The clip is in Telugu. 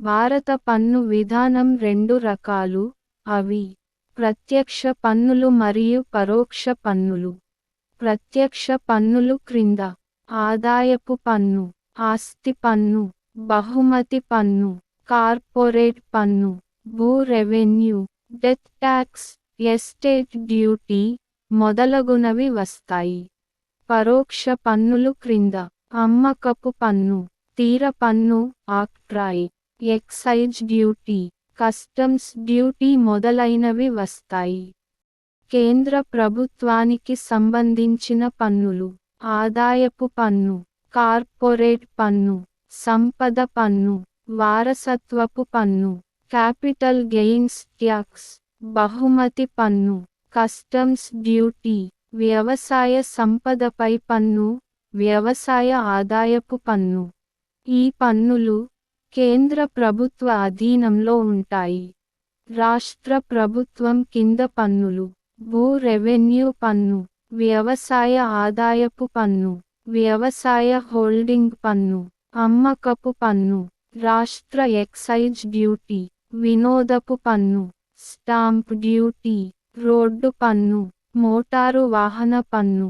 భారత పన్ను విధానం రెండు రకాలు, అవి ప్రత్యక్ష పన్నులు మరియు పరోక్ష పన్నులు. ప్రత్యక్ష పన్నులు క్రింద ఆదాయపు పన్ను, ఆస్తి పన్ను, బహుమతి పన్ను, కార్పొరేట్ పన్ను, భూ revenue, death tax, estate duty మొదలగునవి వస్తాయి. పరోక్ష పన్నులు క్రింద అమ్మకపు పన్ను, తీర పన్ను, octroi, excise duty, customs duty మొదలైనవి వస్తాయి. కేంద్ర ప్రభుత్వానికి సంబంధించిన పన్నులు ఆదాయపు పన్ను, కార్పొరేట్ పన్ను, సంపద పన్ను, వారసత్వపు పన్ను, క్యాపిటల్ గెయిన్స్ ట్యాక్స్, బహుమతి పన్ను, కస్టమ్స్ డ్యూటీ, వ్యవసాయ సంపదపై పన్ను, వ్యవసాయ ఆదాయపు పన్ను. ఈ పన్నులు కేంద్ర ప్రభుత్వ అధీనంలో ఉంటాయి. రాష్ట్ర ప్రభుత్వం కింద పన్నులు భూ రెవెన్యూ పన్ను, వ్యవసాయ ఆదాయపు పన్ను, వ్యవసాయ హోల్డింగ్ పన్ను, అమ్మకపు పన్ను, రాష్ట్ర ఎక్సైజ్ డ్యూటీ, వినోదపు పన్ను, స్టాంప్ డ్యూటీ, రోడ్డు పన్ను, మోటారు వాహన పన్ను,